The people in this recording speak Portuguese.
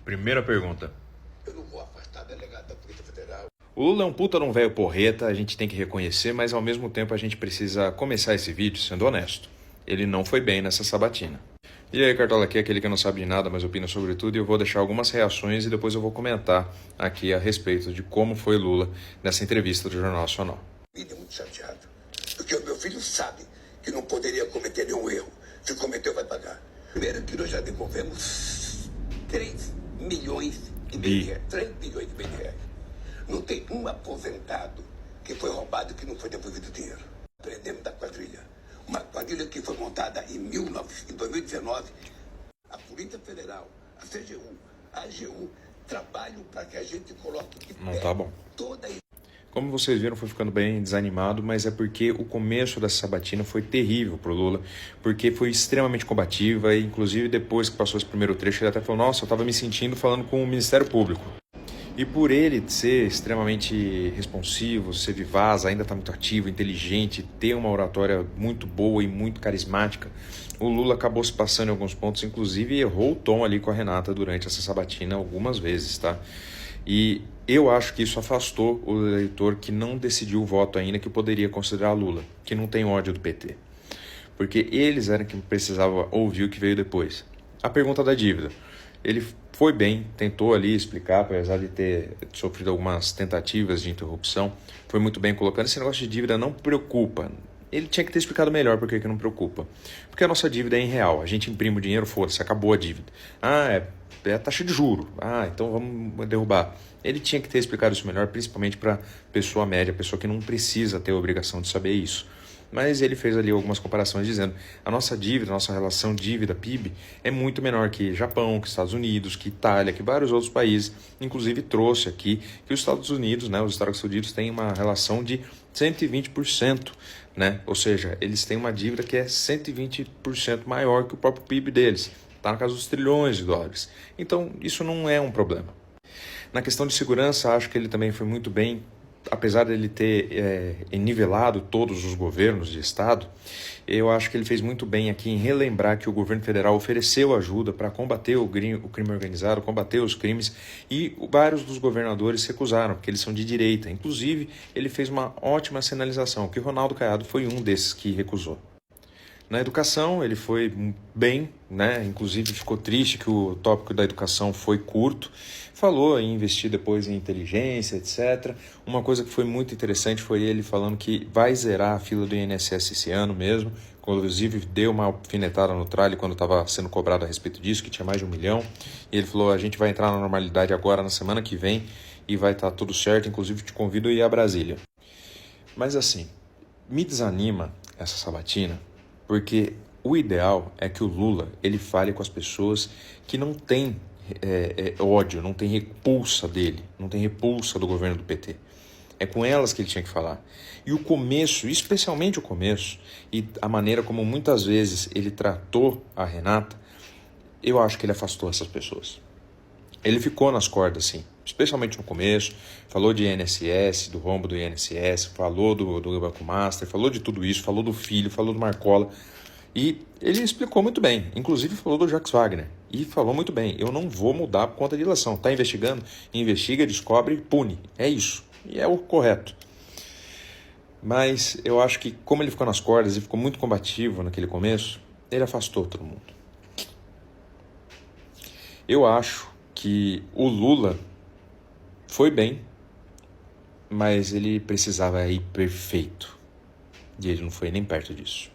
Primeira pergunta. Eu não vou afastar delegado da Polícia Federal. O Lula é um puta de um velho porreta, a gente tem que reconhecer, mas ao mesmo tempo a gente precisa começar esse vídeo sendo honesto. Ele não foi bem nessa sabatina. E aí, Cartola, aqui é aquele que não sabe de nada, mas opina sobre tudo, e eu vou deixar algumas reações e depois eu vou comentar aqui a respeito de como foi Lula nessa entrevista do Jornal Nacional. Ele é muito chateado, porque o meu filho sabe que não poderia cometer nenhum erro. Se cometeu, vai pagar. Primeiro que nós já devolvemos 3 milhões e meio de reais. 3 bilhões e meio de reais. Não tem um aposentado que foi roubado e que não foi devolvido dinheiro. Aprendemos da quadrilha. Uma quadrilha que foi montada em 2019. A Polícia Federal, a CGU, a AGU trabalham para que a gente coloque de pé. Não tá bom. Toda a... Como vocês viram, foi ficando bem desanimado, mas é porque o começo dessa sabatina foi terrível pro Lula, porque foi extremamente combativa, e inclusive depois que passou esse primeiro trecho, ele até falou, nossa, eu tava me sentindo falando com o Ministério Público. E por ele ser extremamente responsivo, ser vivaz, ainda estar muito ativo, inteligente, ter uma oratória muito boa e muito carismática, o Lula acabou se passando em alguns pontos, inclusive errou o tom ali com a Renata durante essa sabatina algumas vezes, tá? E eu acho que isso afastou o eleitor que não decidiu o voto ainda, que poderia considerar Lula, que não tem ódio do PT. Porque eles eram quem precisava ouvir o que veio depois. A pergunta da dívida. Ele foi bem, tentou ali explicar, apesar de ter sofrido algumas tentativas de interrupção, foi muito bem colocando. Esse negócio de dívida não preocupa. Ele tinha que ter explicado melhor por que não preocupa. Porque a nossa dívida é em real. A gente imprime o dinheiro, foda-se, acabou a dívida. É a taxa de juro. Então vamos derrubar. Ele tinha que ter explicado isso melhor, principalmente para pessoa média, pessoa que não precisa ter a obrigação de saber isso. Mas ele fez ali algumas comparações dizendo a nossa dívida, a nossa relação dívida-PIB é muito menor que Japão, que Estados Unidos, que Itália, que vários outros países. Inclusive trouxe aqui que os Estados Unidos, os Estados Unidos têm uma relação de 120%, Ou seja, eles têm uma dívida que é 120% maior que o próprio PIB deles. Está na casa dos trilhões de dólares. Então, isso não é um problema. Na questão de segurança, acho que ele também foi muito bem, apesar dele ter nivelado todos os governos de estado, eu acho que ele fez muito bem aqui em relembrar que o governo federal ofereceu ajuda para combater o crime organizado, combater os crimes, e vários dos governadores se recusaram, porque eles são de direita. Inclusive, ele fez uma ótima sinalização, que Ronaldo Caiado foi um desses que recusou. Na educação, ele foi bem, Inclusive ficou triste que o tópico da educação foi curto. Falou em investir depois em inteligência, etc. Uma coisa que foi muito interessante foi ele falando que vai zerar a fila do INSS esse ano mesmo. Inclusive deu uma alfinetada no tralho quando estava sendo cobrado a respeito disso, que tinha mais de 1 milhão. E ele falou, a gente vai entrar na normalidade agora, na semana que vem, e vai estar tudo certo. Inclusive te convido a ir a Brasília. Mas assim, me desanima essa sabatina, porque o ideal é que o Lula ele fale com as pessoas que não têm ódio, não tem repulsa dele, não tem repulsa do governo do PT. É com elas que ele tinha que falar. E o começo, especialmente o começo, e a maneira como muitas vezes ele tratou a Renata, eu acho que ele afastou essas pessoas. Ele ficou nas cordas, sim, especialmente no começo, falou de INSS, do rombo do INSS, falou do Banco Master, falou de tudo isso, falou do filho, falou do Marcola, e ele explicou muito bem, inclusive falou do Jacques Wagner, e falou muito bem, eu não vou mudar por conta de eleição, está investigando, investiga, descobre e pune, é isso, e é o correto. Mas eu acho que como ele ficou nas cordas e ficou muito combativo naquele começo, ele afastou todo mundo. Eu acho que o Lula foi bem, mas ele precisava ir perfeito. E ele não foi nem perto disso.